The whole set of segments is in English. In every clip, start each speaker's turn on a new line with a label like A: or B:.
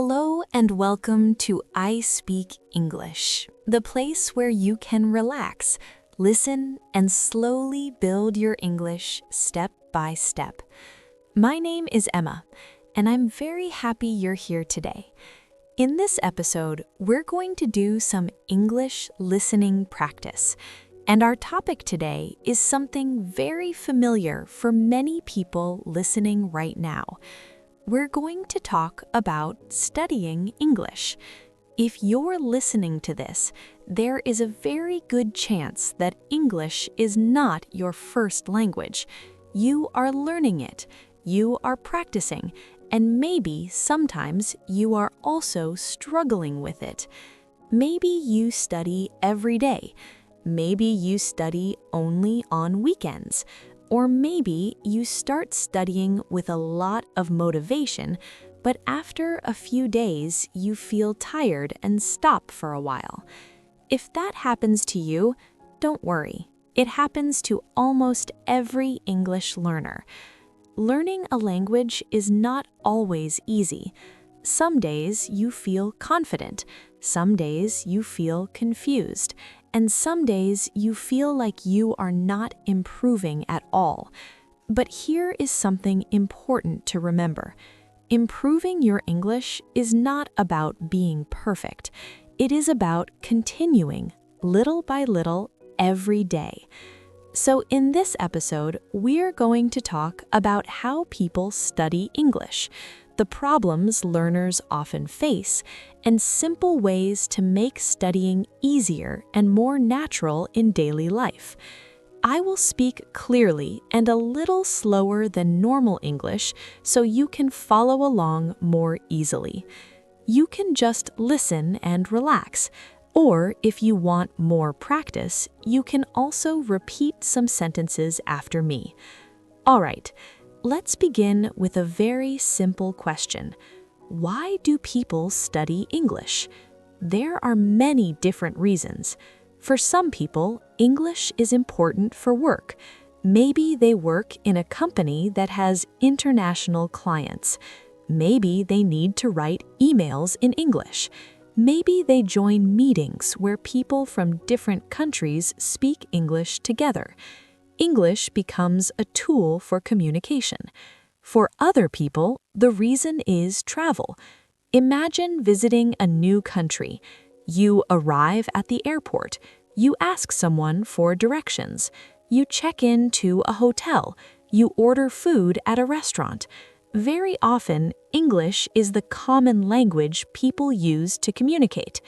A: Hello and welcome to I Speak English, the place where you can relax, listen, and slowly build your English step by step. My name is Emma, and I'm very happy you're here today. In this episode, we're going to do some English listening practice, and our topic today is something very familiar for many people listening right now. We're going to talk about studying English. If you're listening to this, there is a very good chance that English is not your first language. You are learning it, you are practicing, and maybe sometimes you are also struggling with it. Maybe you study every day. Maybe you study only on weekends. Or maybe you start studying with a lot of motivation, but after a few days you feel tired and stop for a while. If that happens to you, don't worry. It happens to almost every English learner. Learning a language is not always easy. Some days you feel confident, some days you feel confused, and some days you feel like you are not improving at all. But here is something important to remember. Improving your English is not about being perfect. It is about continuing, little by little, every day. So in this episode, we're going to talk about how people study English, the problems learners often face, and simple ways to make studying easier and more natural in daily life. I will speak clearly and a little slower than normal English so you can follow along more easily. You can just listen and relax, or if you want more practice, you can also repeat some sentences after me. All right. Let's begin with a very simple question. Why do people study English? There are many different reasons. For some people, English is important for work. Maybe they work in a company that has international clients. Maybe they need to write emails in English. Maybe they join meetings where people from different countries speak English together. English becomes a tool for communication. For other people, the reason is travel. Imagine visiting a new country. You arrive at the airport. You ask someone for directions. You check in to a hotel. You order food at a restaurant. Very often, English is the common language people use to communicate.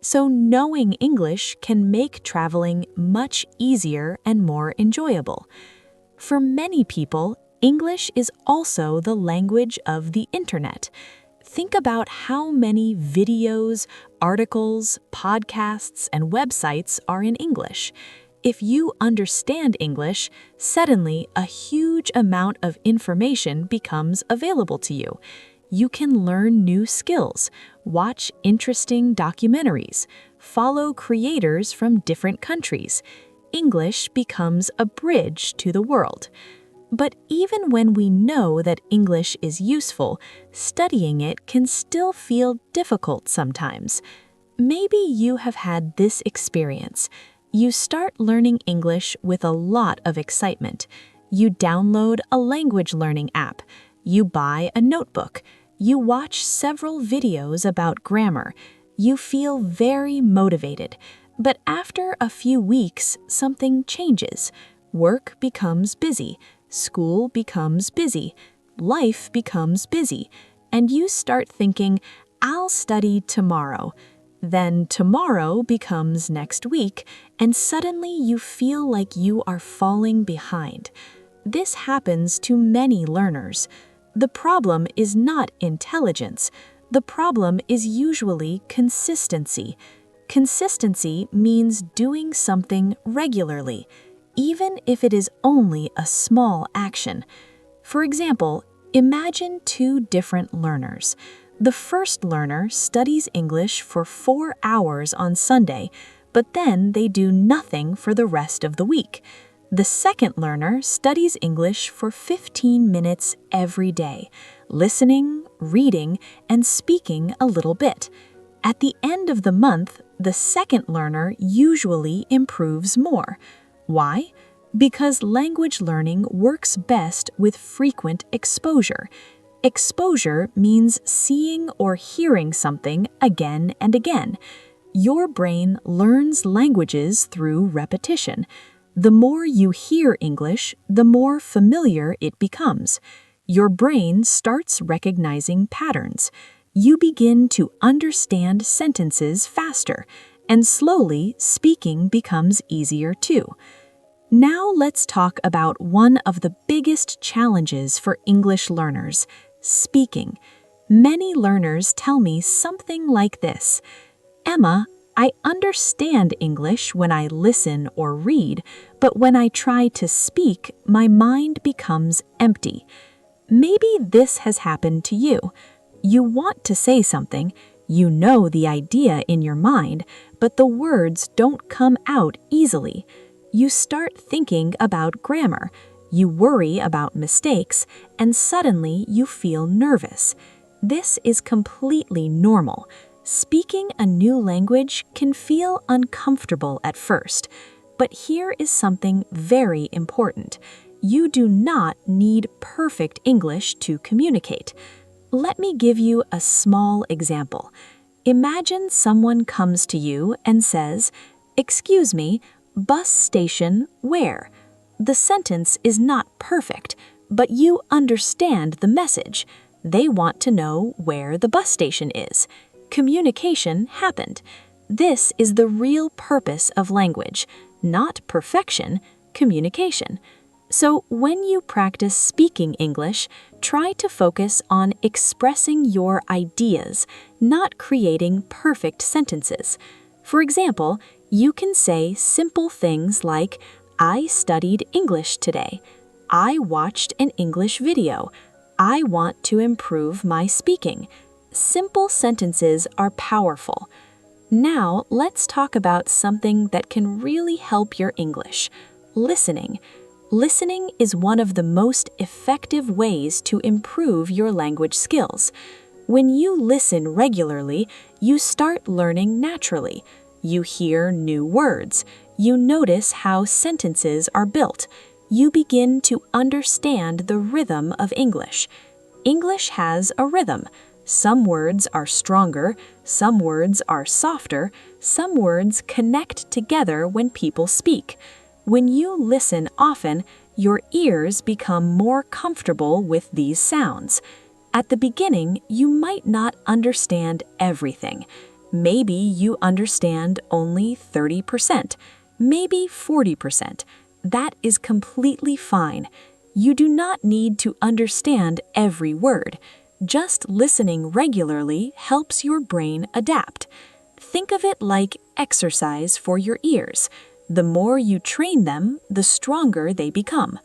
A: So knowing English can make traveling much easier and more enjoyable. For many people, English is also the language of the internet. Think about how many videos, articles, podcasts, and websites are in English. If you understand English, suddenly a huge amount of information becomes available to you. You can learn new skills, watch interesting documentaries, follow creators from different countries. English becomes a bridge to the world. But even when we know that English is useful, studying it can still feel difficult sometimes. Maybe you have had this experience. You start learning English with a lot of excitement. You download a language learning app. You buy a notebook. You watch several videos about grammar. You feel very motivated. But after a few weeks, something changes. Work becomes busy. School becomes busy. Life becomes busy. And you start thinking, I'll study tomorrow. Then tomorrow becomes next week, and suddenly you feel like you are falling behind. This happens to many learners. The problem is not intelligence. The problem is usually consistency. Consistency means doing something regularly, even if it is only a small action. For example, imagine two different learners. The first learner studies English for 4 hours on Sunday, but then they do nothing for the rest of the week. The second learner studies English for 15 minutes every day, listening, reading, and speaking a little bit. At the end of the month, the second learner usually improves more. Why? Because language learning works best with frequent exposure. Exposure means seeing or hearing something again and again. Your brain learns languages through repetition. The more you hear English, the more familiar it becomes. Your brain starts recognizing patterns. You begin to understand sentences faster, and slowly speaking becomes easier too. Now let's talk about one of the biggest challenges for English learners: speaking. Many learners tell me something like this: Emma, I understand English when I listen or read, but when I try to speak, my mind becomes empty. Maybe this has happened to you. You want to say something, you know the idea in your mind, but the words don't come out easily. You start thinking about grammar, you worry about mistakes, and suddenly you feel nervous. This is completely normal. Speaking a new language can feel uncomfortable at first, but here is something very important. You do not need perfect English to communicate. Let me give you a small example. Imagine someone comes to you and says, "Excuse me, bus station where?" The sentence is not perfect, but you understand the message. They want to know where the bus station is. Communication happened. This is the real purpose of language, not perfection, communication. So when you practice speaking English, try to focus on expressing your ideas, not creating perfect sentences. For example, you can say simple things like, "I studied English today," "I watched an English video," "I want to improve my speaking." Simple sentences are powerful. Now, let's talk about something that can really help your English: listening. Listening is one of the most effective ways to improve your language skills. When you listen regularly, you start learning naturally. You hear new words. You notice how sentences are built. You begin to understand the rhythm of English. English has a rhythm. Some words are stronger, some words are softer, some words connect together when people speak. When you listen often, your ears become more comfortable with these sounds. At the beginning, you might not understand everything. Maybe you understand only 30%, maybe 40%. That is completely fine. You do not need to understand every word. Just listening regularly helps your brain adapt. Think of it like exercise for your ears. The more you train them, the stronger they become.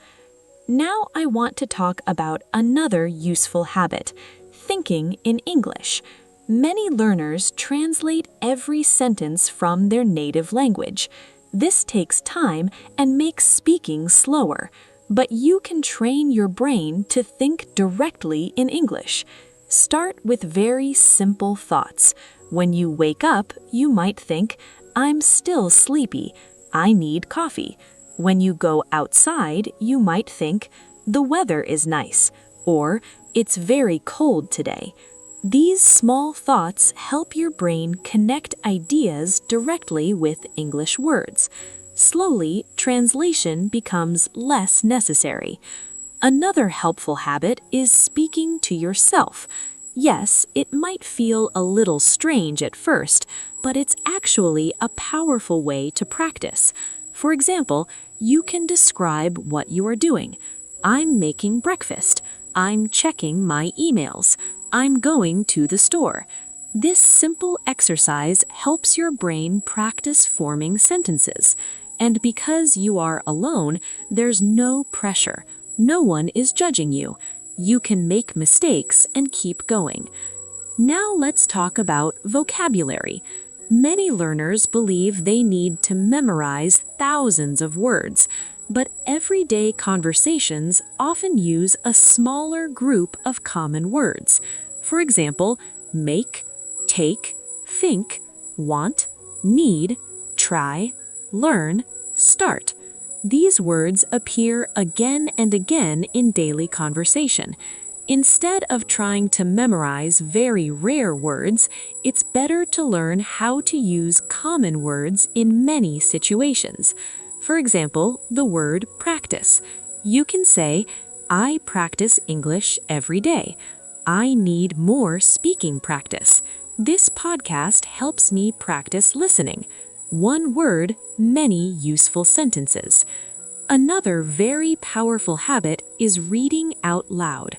A: Now I want to talk about another useful habit: thinking in English. Many learners translate every sentence from their native language. This takes time and makes speaking slower, but you can train your brain to think directly in English. Start with very simple thoughts. When you wake up, you might think, "I'm still sleepy. I need coffee." When you go outside, you might think, "The weather is nice," or "It's very cold today." These small thoughts help your brain connect ideas directly with English words. Slowly, translation becomes less necessary. Another helpful habit is speaking to yourself. Yes, it might feel a little strange at first, but it's actually a powerful way to practice. For example, you can describe what you are doing. "I'm making breakfast. I'm checking my emails. I'm going to the store." This simple exercise helps your brain practice forming sentences. And because you are alone, there's no pressure. No one is judging you. You can make mistakes and keep going. Now let's talk about vocabulary. Many learners believe they need to memorize thousands of words.
B: But everyday conversations often use a smaller group of common words. For example, make, take, think, want, need, try, learn, start. These words appear again and again in daily conversation. Instead of trying to memorize very rare words, it's better to learn how to use common words in many situations. For example, the word practice. You can say, I practice English every day. I need more speaking practice. This podcast helps me practice listening. One word, many useful sentences. Another very powerful habit is reading out loud.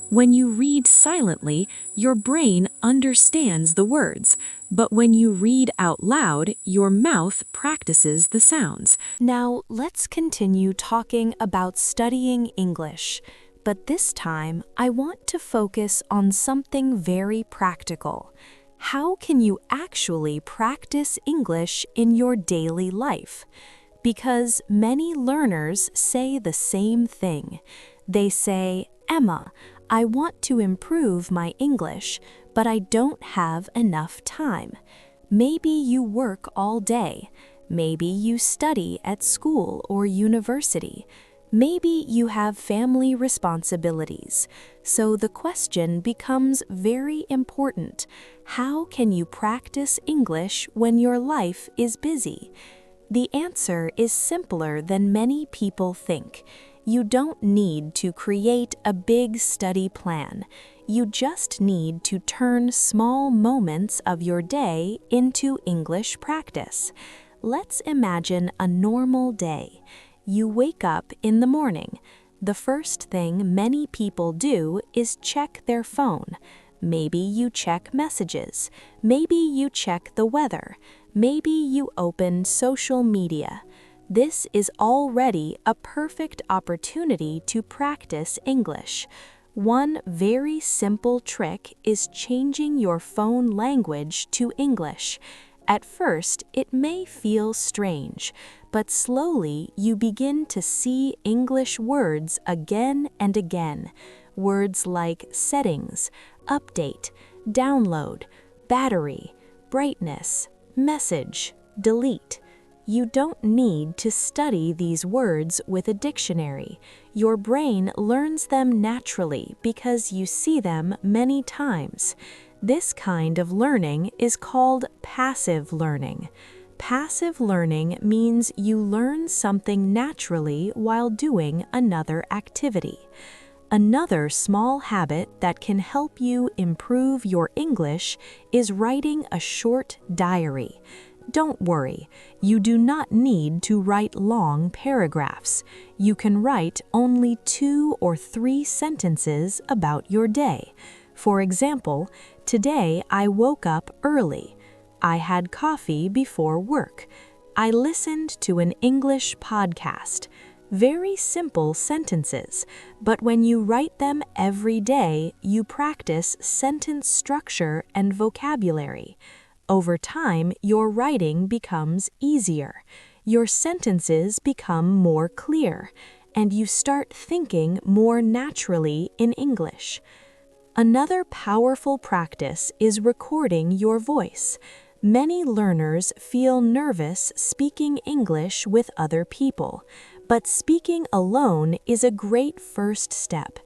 B: When you read silently, your brain understands the words, but when you read out loud, your mouth practices the sounds.
A: Now, let's continue talking about studying English, but this time I want to focus on something very practical. How can you actually practice English in your daily life? Because many learners say the same thing. They say, Emma, I want to improve my English, but I don't have enough time. Maybe you work all day. Maybe you study at school or university. Maybe you have family responsibilities. So the question becomes very important. How can you practice English when your life is busy? The answer is simpler than many people think. You don't need to create a big study plan. You just need to turn small moments of your day into English practice. Let's imagine a normal day. You wake up in the morning. The first thing many people do is check their phone. Maybe you check messages. Maybe you check the weather. Maybe you open social media. This is already a perfect opportunity to practice English. One very simple trick is changing your phone language to English. At first, it may feel strange, but slowly you begin to see English words again and again. Words like settings, update, download, battery, brightness, message, delete. You don't need to study these words with a dictionary. Your brain learns them naturally because you see them many times. This kind of learning is called passive learning. Passive learning means you learn something naturally while doing another activity. Another small habit that can help you improve your English is writing a short diary. Don't worry, you do not need to write long paragraphs. You can write only 2 or 3 sentences about your day. For example, today I woke up early. I had coffee before work. I listened to an English podcast. Very simple sentences, but when you write them every day, you practice sentence structure and vocabulary. Over time, your writing becomes easier. Your sentences become more clear, and you start thinking more naturally in English. Another powerful practice is recording your voice. Many learners feel nervous speaking English with other people, but speaking alone is a great first step.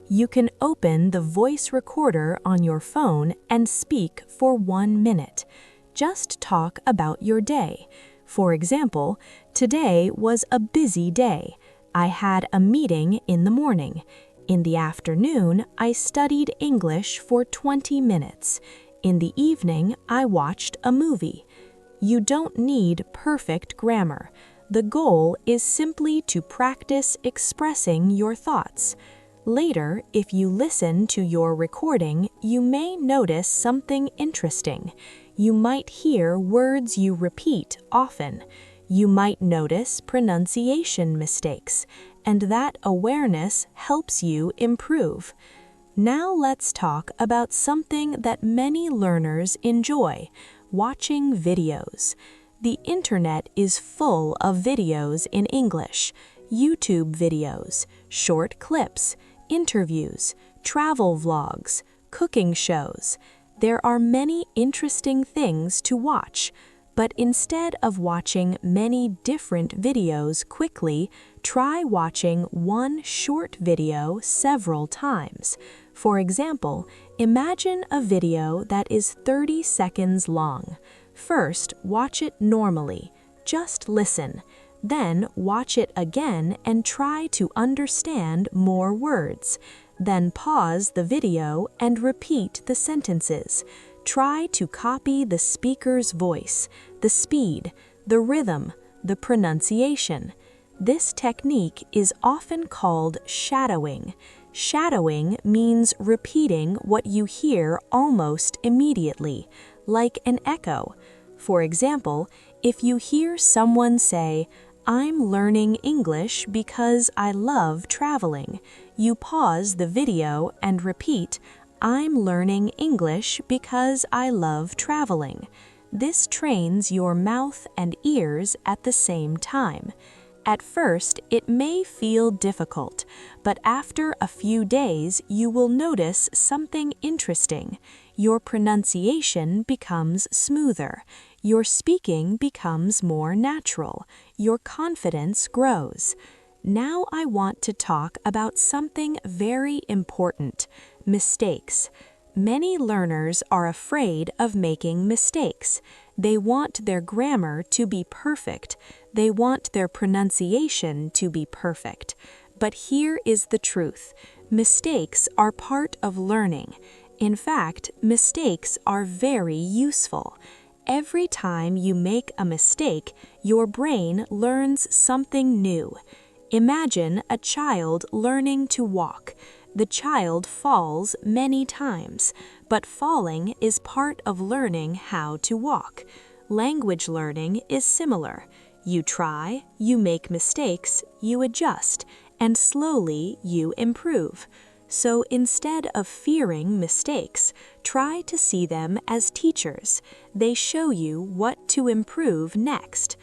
A: You can open the voice recorder on your phone and speak for 1 minute. Just talk about your day. For example, today was a busy day. I had a meeting in the morning. In the afternoon, I studied English for 20 minutes. In the evening, I watched a movie. You don't need perfect grammar. The goal is simply to practice expressing your thoughts. Later, if you listen to your recording, you may notice something interesting. You might hear words you repeat often. You might notice pronunciation mistakes, and that awareness helps you improve. Now let's talk about something that many learners enjoy: watching videos. The internet is full of videos in English. YouTube videos, short clips, interviews, travel vlogs, cooking shows. There are many interesting things to watch, but instead of watching many different videos quickly, try watching one short video several times. For example, imagine a video that is 30 seconds long. First, watch it normally. Just listen. Then watch it again and try to understand more words. Then pause the video and repeat the sentences. Try to copy the speaker's voice, the speed, the rhythm, the pronunciation. This technique is often called shadowing. Shadowing means repeating what you hear almost immediately, like an echo. For example, if you hear someone say, "I'm learning English because I love traveling," you pause the video and repeat, "I'm learning English because I love traveling." This trains your mouth and ears at the same time. At first, it may feel difficult, but after a few days, you will notice something interesting. Your pronunciation becomes smoother. Your speaking becomes more natural. Your confidence grows. Now I want to talk about something very important: mistakes. Many learners are afraid of making mistakes. They want their grammar to be perfect. They want their pronunciation to be perfect. But here is the truth: mistakes are part of learning. In fact, mistakes are very useful. Every time you make a mistake, your brain learns something new. Imagine a child learning to walk. The child falls many times, but falling is part of learning how to walk. Language learning is similar. You try, you make mistakes, you adjust, and slowly you improve. So instead of fearing mistakes, try to see them as teachers. They show you what to improve next.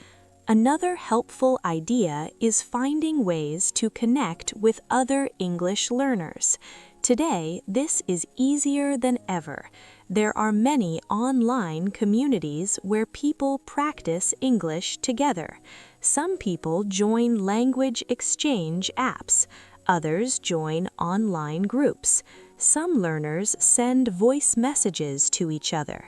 A: Another helpful idea is finding ways to connect with other English learners. Today, this is easier than ever. There are many online communities where people practice English together. Some people join language exchange apps. Others join online groups. Some learners send voice messages to each other.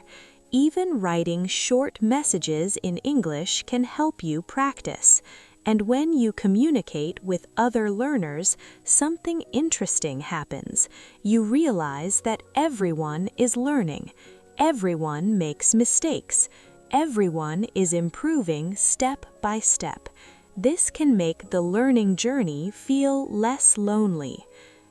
A: Even writing short messages in English can help you practice. And when you communicate with other learners, something interesting happens. You realize that everyone is learning. Everyone makes mistakes. Everyone is improving step by step. This can make the learning journey feel less lonely.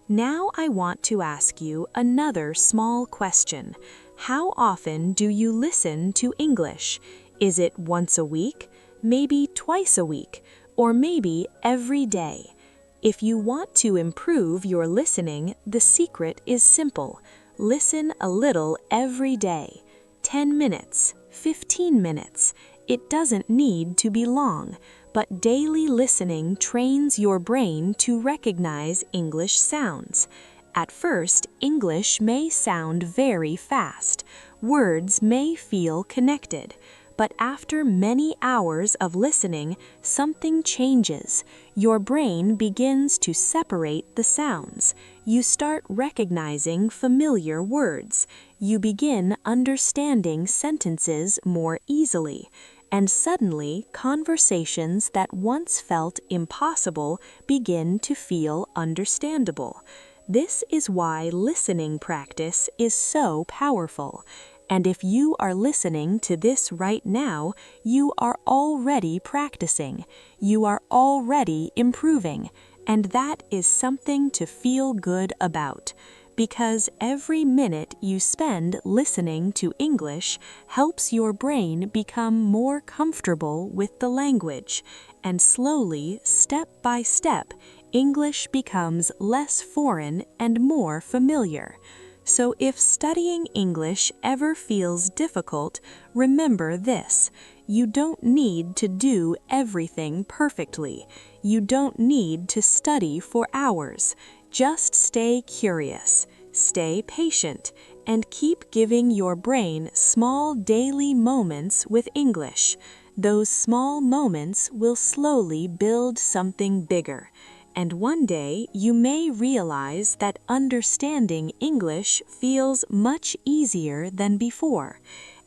A: Now I want to ask you another small question. How often do you listen to English? Is it once a week, maybe twice a week, or maybe every day? If you want to improve your listening, the secret is simple. Listen a little every day. 10 minutes, 15 minutes. It doesn't need to be long, but daily listening trains your brain to recognize English sounds. At first, English may sound very fast. Words may feel connected. But after many hours of listening, something changes. Your brain begins to separate the sounds. You start recognizing familiar words. You begin understanding sentences more easily. And suddenly, conversations that once felt impossible begin to feel understandable. This is why listening practice is so powerful. And if you are listening to this right now, you are already practicing. You are already improving. And that is something to feel good about. Because every minute you spend listening to English helps your brain become more comfortable with the language. And slowly, step by step, English becomes less foreign and more familiar. So if studying English ever feels difficult, remember this: you don't need to do everything perfectly. You don't need to study for hours. Just stay curious, stay patient, and keep giving your brain small daily moments with English. Those small moments will slowly build something bigger. And one day you may realize that understanding English feels much easier than before.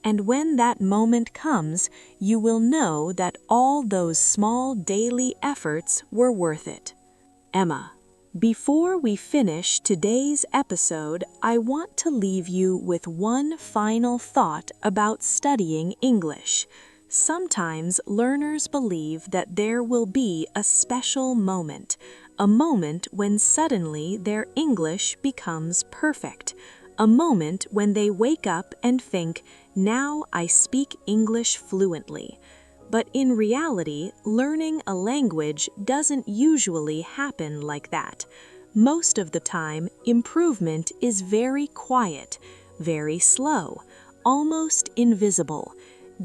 A: And when that moment comes, you will know that all those small daily efforts were worth it. Emma, before we finish today's episode, I want to leave you with one final thought about studying English. Sometimes learners believe that there will be a special moment, a moment when suddenly their English becomes perfect, a moment when they wake up and think, "Now I speak English fluently." But in reality, learning a language doesn't usually happen like that. Most of the time, improvement is very quiet, very slow, almost invisible.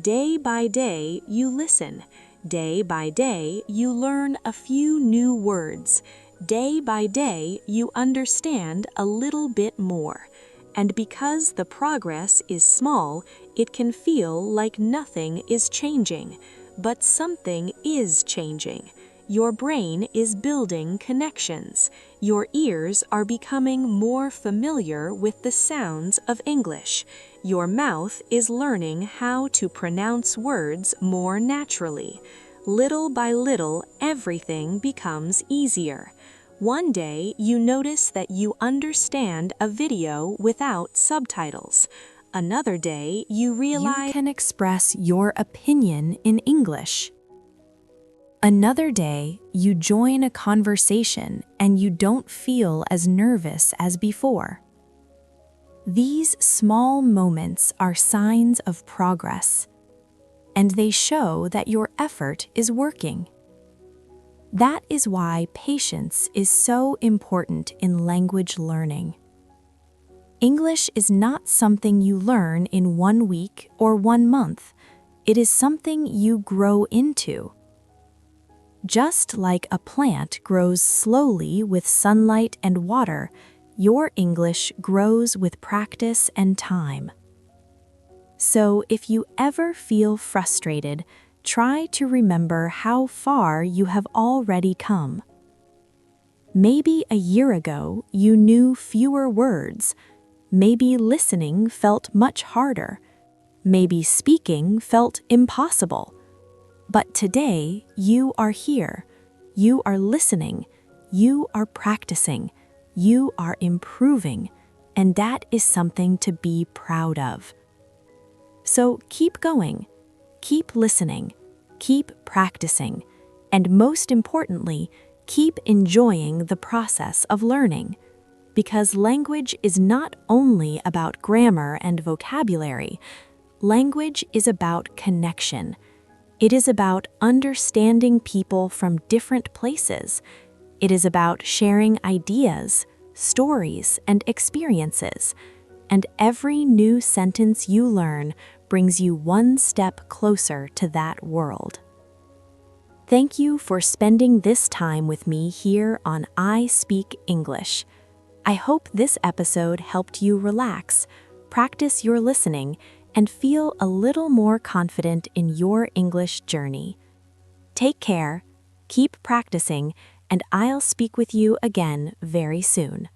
A: Day by day, you listen. Day by day, you learn a few new words. Day by day, you understand a little bit more. And because the progress is small, it can feel like nothing is changing. But something is changing. Your brain is building connections. Your ears are becoming more familiar with the sounds of English. Your mouth is learning how to pronounce words more naturally. Little by little, everything becomes easier. One day, you notice that you understand a video without subtitles. Another day, you realize you can express your opinion in English. Another day, you join a conversation and you don't feel as nervous as before. These small moments are signs of progress, and they show that your effort is working. That is why patience is so important in language learning. English is not something you learn in 1 week or 1 month. It is something you grow into. Just like a plant grows slowly with sunlight and water, your English grows with practice and time. So if you ever feel frustrated, try to remember how far you have already come. Maybe a year ago you knew fewer words. Maybe listening felt much harder. Maybe speaking felt impossible. But today, you are here. You are listening. You are practicing. You are improving. And that is something to be proud of. So keep going. Keep listening. Keep practicing. And most importantly, keep enjoying the process of learning. Because language is not only about grammar and vocabulary. Language is about connection. It is about understanding people from different places. It is about sharing ideas, stories, and experiences. And every new sentence you learn brings you one step closer to that world. Thank you for spending this time with me here on I Speak English. I hope this episode helped you relax, practice your listening, and feel a little more confident in your English journey. Take care, keep practicing, and I'll speak with you again very soon.